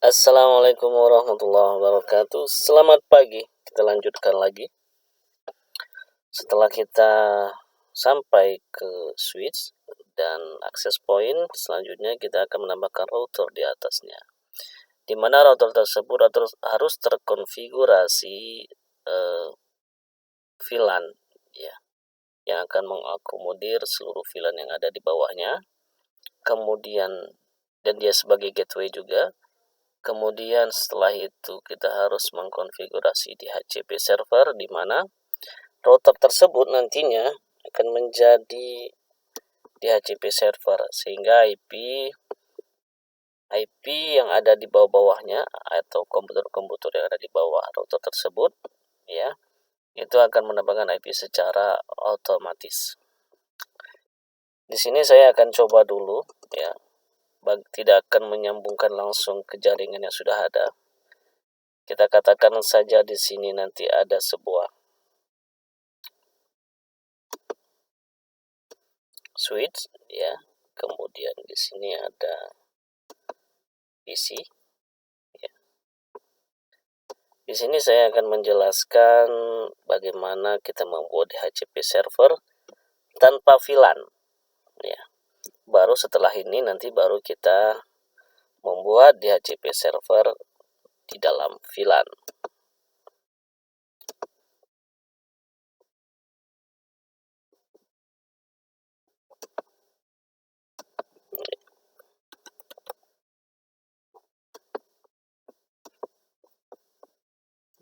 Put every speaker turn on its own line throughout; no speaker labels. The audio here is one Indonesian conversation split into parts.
Assalamualaikum warahmatullahi wabarakatuh. Selamat pagi. Kita lanjutkan lagi. Setelah kita sampai ke switch dan access point, selanjutnya kita akan menambahkan router di atasnya. Di mana router tersebut harus terkonfigurasi VLAN ya, yang akan mengakomodir seluruh VLAN yang ada di bawahnya. Kemudian dan dia sebagai gateway juga. Kemudian setelah itu kita harus mengkonfigurasi DHCP server, di mana router tersebut nantinya akan menjadi DHCP server, sehingga IP yang ada di bawah-bawahnya atau komputer-komputer yang ada di bawah router tersebut ya, itu akan mendapatkan IP secara otomatis. Di sini saya akan coba dulu ya, tidak akan menyambungkan langsung ke jaringan yang sudah ada. Kita katakan saja di sini nanti ada sebuah switch ya, kemudian di sini ada PC ya. Di sini saya akan menjelaskan bagaimana kita membuat DHCP server tanpa VLAN ya. Baru setelah ini nanti baru kita membuat DHCP server di dalam VLAN.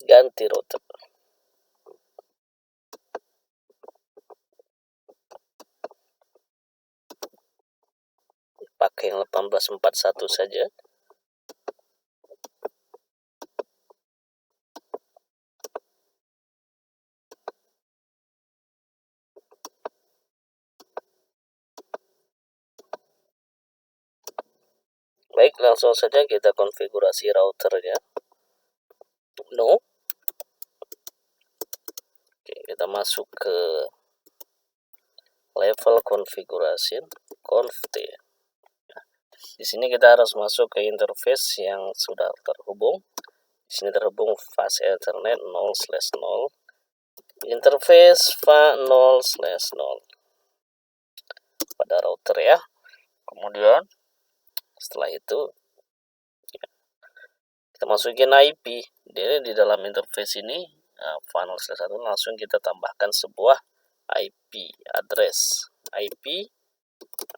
Ganti router. Pakai yang 1841 saja. Baik, langsung saja kita konfigurasi routernya. No. Oke, kita masuk ke level configuration, conft. Di sini kita harus masuk ke interface yang sudah terhubung. Di sini terhubung fast ethernet 0/0. Interface fa 0/0 pada router ya. Kemudian setelah itu kita masukin IP. Jadi di dalam interface ini fa 0/1 langsung kita tambahkan sebuah IP address, IP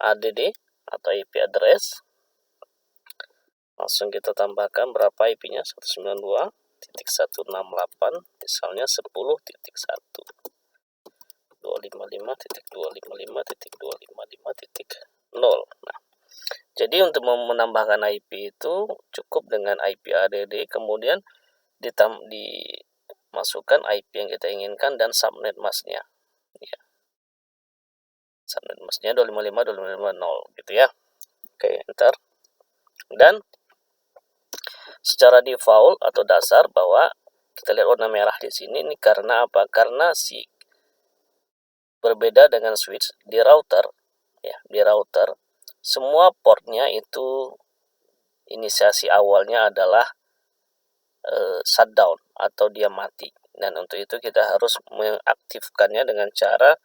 ADD atau IP address. Langsung kita tambahkan berapa IP-nya, 192.168 misalnya 10.1 255.255.255.0. Nah, jadi untuk menambahkan IP itu cukup dengan IP ADD, kemudian dimasukkan IP yang kita inginkan dan subnet masknya ya. Subnet masknya 255.255.0 gitu ya. Oke, enter. Dan secara default atau dasar bahwa kita lihat warna merah di sini ini karena apa? Karena berbeda dengan switch di router ya. Di router semua portnya itu inisiasi awalnya adalah shutdown atau dia mati, dan untuk itu kita harus mengaktifkannya dengan cara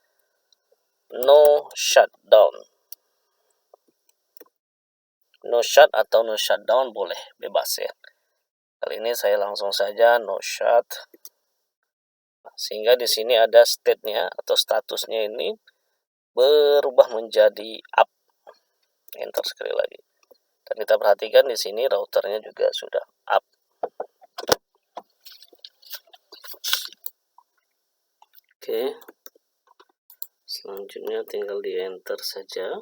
no shutdown. No shut atau no shutdown boleh, bebas ya. Kali ini saya langsung saja no shut, sehingga di sini ada state-nya atau statusnya ini berubah menjadi up. Enter sekali lagi. Dan kita perhatikan di sini routernya juga sudah up. Oke. Selanjutnya tinggal di enter saja.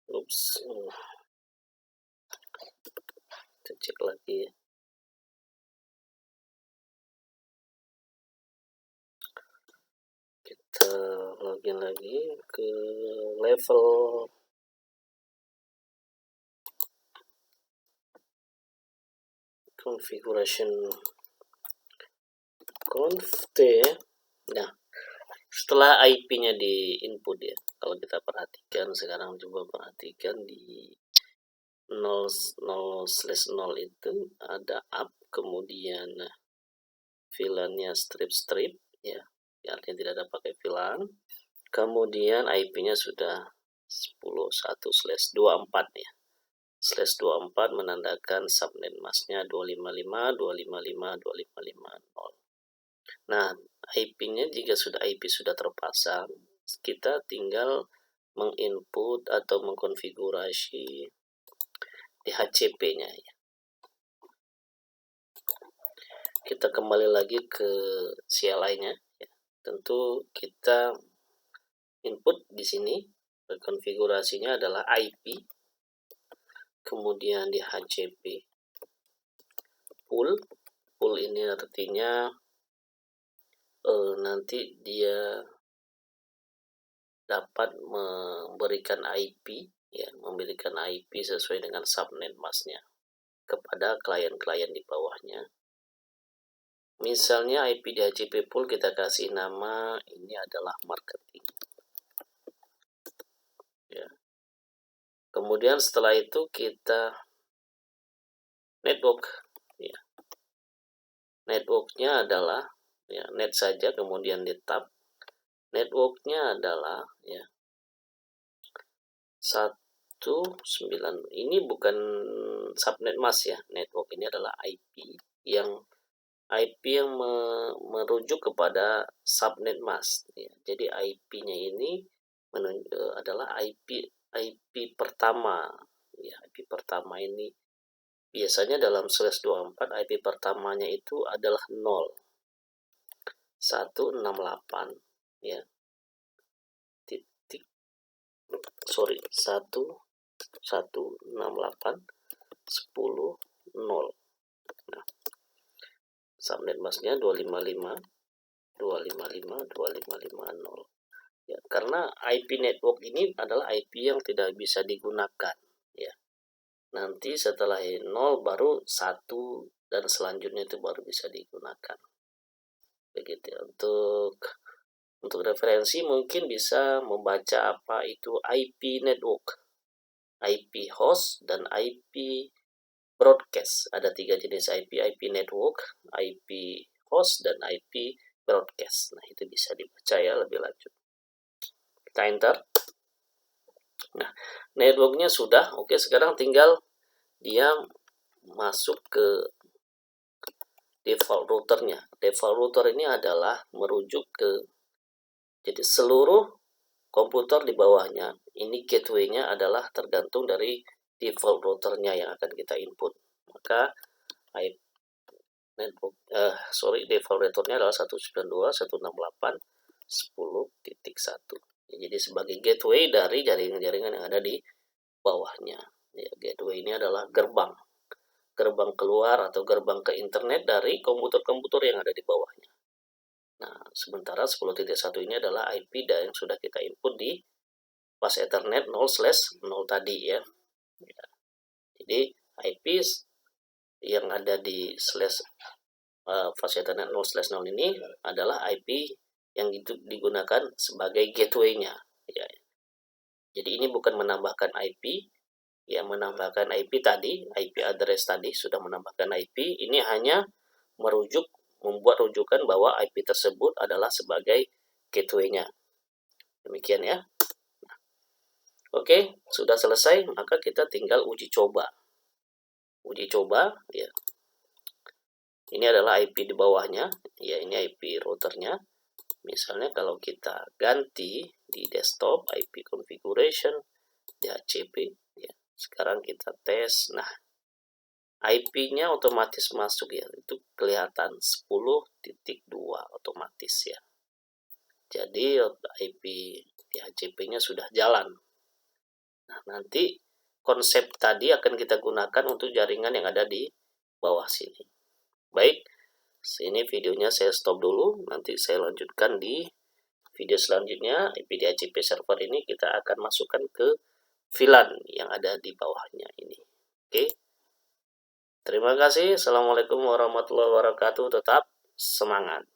Ups. Kita cek lagi ya. Kita login lagi ke level configuration conft. Nah, setelah IP-nya di input ya, kalau kita perhatikan sekarang, coba perhatikan di 0/0 itu ada up, kemudian VLAN-nya strip ya, artinya tidak ada pakai VLAN. Kemudian IP-nya sudah 10.1/24 ya. /24 menandakan subnet masknya 255.255.255.0. Nah, IP-nya jika IP sudah terpasang, kita tinggal menginput atau mengkonfigurasi DHCP-nya ya. Kita kembali lagi ke CLI-nya ya. Tentu kita input di sini, konfigurasinya adalah IP, kemudian DHCP pool ini artinya nanti dia dapat memberikan IP ya, sesuai dengan subnet masknya kepada klien-klien di bawahnya. Misalnya IP DHCP pool kita kasih nama ini adalah marketing ya. Kemudian setelah itu kita network ya. Networknya adalah ya, net saja, kemudian di tab. Networknya adalah ya 19, ini bukan subnet mask ya. Network ini adalah IP yang merujuk kepada subnet mask ya. Jadi IP-nya ini adalah IP pertama ya. IP pertama ini biasanya dalam /24 IP pertamanya itu adalah 168 ya. 168.10.0. Nah, subnet masknya 255.255.255.0 ya, karena IP network ini adalah IP yang tidak bisa digunakan ya. Nanti setelah 0 baru 1 dan selanjutnya itu baru bisa digunakan. Begitu ya. Untuk referensi mungkin bisa membaca apa itu IP network, IP host, dan IP broadcast. Ada 3 jenis IP network, IP host, dan IP broadcast. Nah, itu bisa dibaca ya lebih lanjut. Kita enter. Nah, networknya sudah. Oke, sekarang tinggal dia masuk ke default routernya. Default router ini adalah merujuk ke jadi seluruh komputer di bawahnya. Ini gateway-nya adalah tergantung dari default routernya yang akan kita input. Maka default routernya adalah 192.168.10.1. Jadi sebagai gateway dari jaringan-jaringan yang ada di bawahnya. Ya, gateway ini adalah gerbang keluar atau gerbang ke internet dari komputer-komputer yang ada di bawahnya. Nah, sementara 10.1 ini adalah IP yang sudah kita input di pas Ethernet 0/0 tadi ya. Jadi IP yang ada di pas Ethernet 0/0 ini adalah IP yang itu digunakan sebagai gateway-nya ya. Jadi ini bukan menambahkan IP ya, menambahkan IP tadi, IP address tadi sudah menambahkan IP, ini hanya membuat rujukan bahwa IP tersebut adalah sebagai gateway-nya. Demikian ya. Oke, sudah selesai, maka kita tinggal uji coba. Uji coba ya. Ini adalah IP di bawahnya, ya ini IP routernya. Misalnya kalau kita ganti di desktop IP configuration DHCP ya. Sekarang kita tes. Nah, IP-nya otomatis masuk ya, itu kelihatan 10.2 otomatis ya. Jadi IP DHCP-nya sudah jalan. Nah, nanti konsep tadi akan kita gunakan untuk jaringan yang ada di bawah sini. Baik, sini videonya saya stop dulu, nanti saya lanjutkan di video selanjutnya. IP DHCP server ini kita akan masukkan ke VLAN yang ada di bawahnya ini. Oke. Terima kasih. Assalamualaikum warahmatullahi wabarakatuh. Tetap semangat.